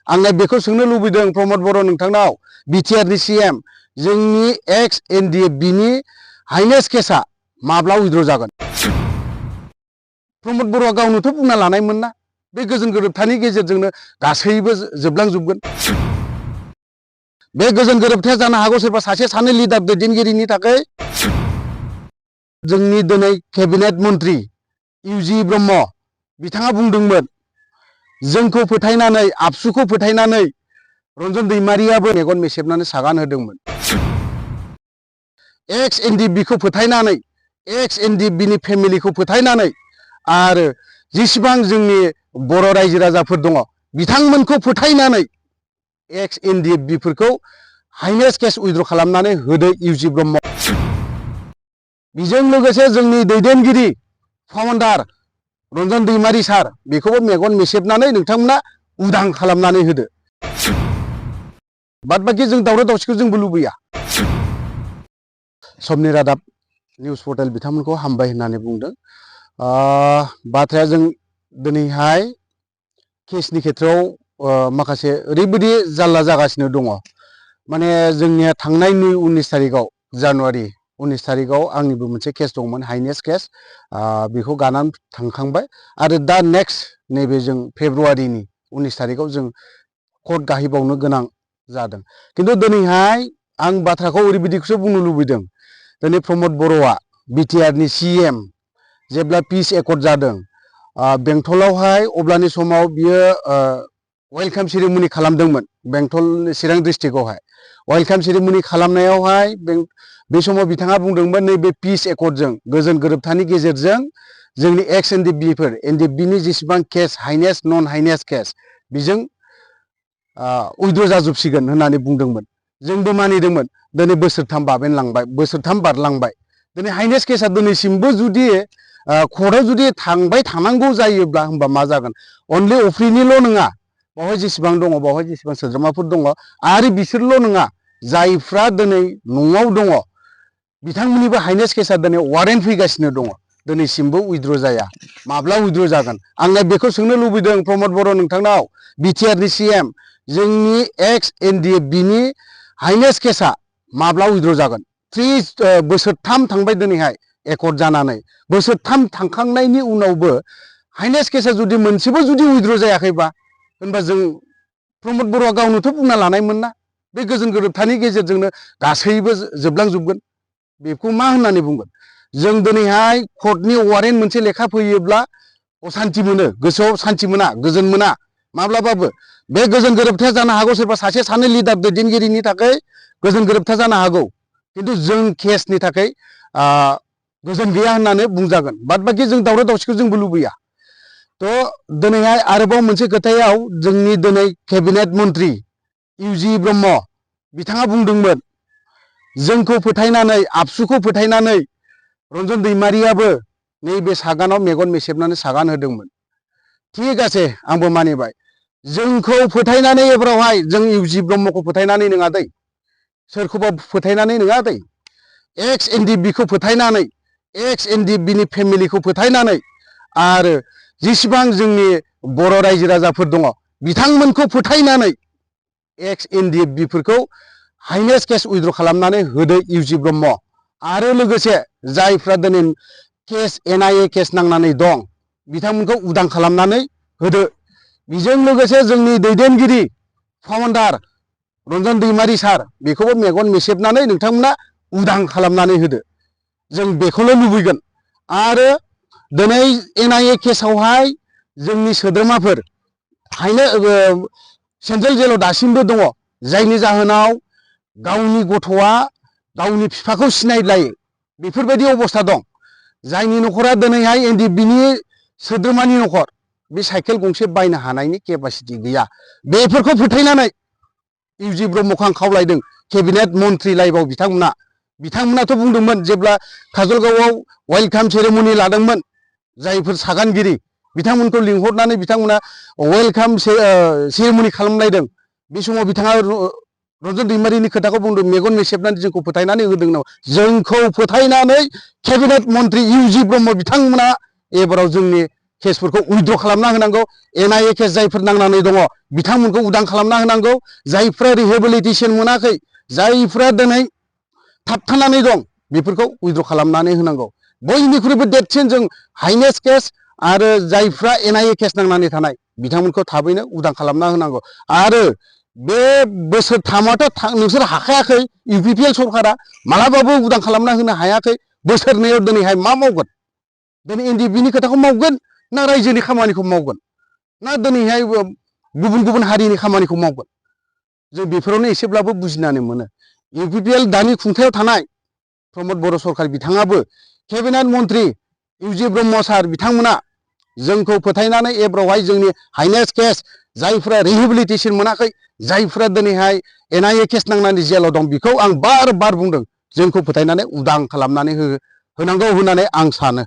आंना बेखौ सोंनो लुबैदों प्रमद बर' नोंथांनाव बिटिआरनि सीएम जोंनि एक्स एनडिएफबिनि हाइनेस केसा माब्ला उइद्र जागोन? प्रमद बर'आ गावनोथ' बुंना लानायमोन ना बे गोजोन गोरोबथानि गेजेरजोंनो गासैबो जोबलांजोबगोन। बे गोजोन गोरोबथाया जानो हागौ सोरबा सासे सानै लिडार दैदेनगिरिनि थाखाय। जोंनि दिनै केबिनेट मन्त्रि इउजि ब्रह्म बिथाङा बुंदोंमोन जोंखौ फोथायनानै आबसुखौ फोथायनानै रन्जन दैमारियाबो मेगन मेसेबनानै सागान होदोंमोन। एक्स एनडिएफबिखौ फोथायनानै एक्स एनडिएफबिनि फेमिलिखौ फोथायनानै आरो जेसेबां जोंनि बर' रायजो राजाफोर दङ बिथांमोनखौ फोथायनानै एक्स एनडिएफबिफोरखौ हाइनेस केस उइद्र खालामनानै होदो इउजि ब्रह्म। बेजों लोगोसे जोंनि दैदेनगिरि फाउन्डार रन्जन दैमारि सार बेखौबो मेगन मेसेबनानै नोंथांमोना उदां खालामनानै होदो। बाद बाखि जों दावराव दावसिखौ जोंबो लुबैया। समनि रादाब निउस पर्टेल बिथांमोनखौ हामबाय होननानै बुंदों। बाथ्राया जों दिनैहाय केसनि खेथ्रआव माखासे ओरैबायदि जाल्ला जागासिनो दङ माने जोंनिया थांनाय 19 तारिखआव जानुवारि 19 तारिखआव आंनिबो मोनसे केस दंमोन हाइनेस केस बेखौ गानानै थांखांबाय आरो दा नेक्स्ट नैबे जों फेब्रुवारिनि 19 तारिखआव जों कर्ट गाहैबावनो गोनां जादों। खिन्थु दिनैहाय आं बाथ्राखौ ओरैबायदिखौसो बुंनो लुबैदों दिनै प्रमद बर'आ बिटिआरनि सीएम जेब्ला पिस एकर्ड जादों बेंटलावहाय अब्लानि समाव बियो वेलकाम सेरेमनि खालामदोंमोन बेंटल चिरां डिस्ट्रिक्टआवहाय वेलकाम सेरेमनि खालामनायावहाय बे समाव बिथाङा बुंदोंमोन नैबे पिस एकर्डजों गोजोन गोरोबथानि गेजेरजों जोंनि एक्स एनडिएफबिनि जेसेबां केस हाइनेस नन हाइनेस केस बेजों उइद्र जाजोबसिगोन होननानै बुंदोंमोन। जोंबो मानिदोंमोन। दिनै बोसोरथाम बारलांबाय दिनै हाइनेस केसा दिनैसिमबो जुदि कर्टआव जुदि थांबाय थानांगौ जायोब्ला होमबा मा जागोन? अनलि अफ्रिनिल' नङा बावहाय जेसेबां दङ बावहाय जेसेबां सोद्रोमाफोर दङ आरो बिसोरल' नङा जायफ्रा दिनै न'आव दङ बिथांमोननिबो हाइनेस केसा दिनै वारेन्ट फैगासिनो दङ दिनैसिमबो उइद्र जाया। माब्ला उइद्र जागोन? आंना बेखौ सोंनो लुबैदों प्रमद बर' नोंथांनाव बिटिआरनि सीएम जोंनि एक्स एनडिएफबिनि हाइनेस केसा माब्ला उइद्र जागोन? 3 बोसोरथाम थांबाय दिनैहाय एकर्ड जानानै बोसोरथाम थांखांनायनि उनावबो हाइनेस केसा जुदि मोनसेबो जुदि उइद्र जायाखैबा होनबा जों प्रमद बर'आ गावनोथ' बुंना लानायमोन ना बे गोजोन गोरोबथानि गेजेरजोंनो गासैबो जोबलांजोबगोन। बेखौ मा होननानै बुंगोन? जों दिनैहाय कर्टनि वारेन्ट मोनसे लेखा फैयोब्ला असान्ति मोनो गोसोआव सान्ति मोना गोजोन मोना माब्लाबाबो। बे गोजोन गोरोबथाया जानो हागौ सोरबा सासे सानै लिडार दैदेनगिरिनि थाखाय गोजोन गोरोबथा जानो हागौ खिन्थु जों केसनि थाखाय गोजोन गैया होननानै बुंजागोन। बाद बाखि जों दावराव दावसिखौ जोंबो लुबैया। थ' दिनैहाय आरोबाव मोनसे खोथायाव जोंनि दिनै केबिनेट मन्त्रि इउजि ब्रह्म बिथाङा बुंदोंमोन जोंखौ फोथायनानै आबसुखौ फोथायनानै रन्जन दैमारियाबो नैबे सागानाव मेगन मेसेबनानै सागान होदोंमोन। थिग आसे आंबो मानिबाय जोंखौ फोथायनानै एबारावहाय जों इउजि ब्रह्मखौ फोथायनानै नङा दै सोरखौबा फोथायनानै नङा दै एक्स एनडिएफबिखौ फोथायनानै एक्स एनडिएफबिनि फेमिलिखौ फोथायनानै आरो जेसेबां जोंनि बर' रायजो राजाफोर दङ बिथांमोनखौ फोथायनानै एक्स एनडिएफबिफोरखौ हाइनेस केस उइद्र खालामनानै होदो इउजि ब्रह्म आरो लोगोसे जायफ्रा दिनै केस एनआइए केस नांनानै दं बिथांमोनखौ उदां खालामनानै होदो। बेजों लोगोसे जोंनि दैदेनगिरि फाउन्डार रन्जन दैमारि सार बेखौबो मेगन मेसेबनानै नोंथांमोना उदां खालामनानै होदो। जों बेखौल' लुबैगोन। आरो दिनै एनआइए केसावहाय जोंनि सोद्रोमाफोर सेन्ट्रेल जेलाव दासिमबो दङ जायनि जाहोनाव गावनि गथ'आ गावनि बिफाखौ सिनायलायो बेफोरबायदि अबस्था दं। जायनि न'खरा दिनैहाय एनडिएफबिनि सोद्रोमानि न'खर बे साइकेल गंसे बायनो हानायनि केपासिटि गैया। बेफोरखौ फोथायनानै इउजि ब्रह्मखौ आं खावलायदों केबिनेट मन्त्रि लाइफआव बिथांमोनाथ' बुंदोंमोन जेब्ला काजलगावआव वेलकाम सेरेमनि लादोंमोन जायफोर सागानगिरि बिथांमोनखौ लिंहरनानै बिथांमोना वेलकाम सेरेमनि खालामलायदों। बे समाव बिथाङा रन्जन दैमारिनि खोथाखौ बुंदों मेगन मेसेबनानै जोंखौ फोथायनानै होदों नामा? जोंखौ फोथायनानै केबिनेट मन्त्रि इउजि ब्रह्म बिथांमोना एबाराव जोंनि केसफोरखौ उइद्र' खालामना होनांगौ NIA केस जायफोर नांनानै दङ बिथांमोनखौ उदां खालामना होनांगौ जायफ्रा रिहेबिलिटेसन मोनाखै जायफ्रा दिनै थाबथानानै दं बेफोरखौ उइद्र' खालामनानै होनांगौ बयनिख्रुइबो देरसिन जों हाइनेस्ट केस आरो जायफ्रा NIA केस नांनानै थानाय बिथांमोनखौ थाबैनो उदां खालामना होनांगौ आरो बे बोसोरथामाथ' नोंसोर हाखायाखै UPPL सरकारा मालाबाबो उदां खालामना होनो हायाखै बोसोरनैयाव दिनैहाय मा मावगोन दिनै NDBनि खोथाखौ मावगोन ना रायजोनि खामानिखौ मावगोन ना दिनैहाय गुबुन गुबुन हारिनि खामानिखौ मावगोन जों बेफोरावनो एसेब्लाबो बुजिनानै मोनो UPPL दानि खुंथायाव थानाय प्रमद बर' सरकार बिथाङाबो केबिनेट मन्त्रि UG ब्रह्म सार बिथांमोना जोंखौ फोथायनानै एब्रावहाय जोंनि हाइनेस्ट केस जायफ्रा रिहेबिलिटेसन मोनाखै जायफ्रा दिनैहाय NIA केस नांनानै जेलाव दं बेखौ आं बार बार बुंदों जोंखौ फोथायनानै उदां खालामनानै होनांगौ होननानै आं सानो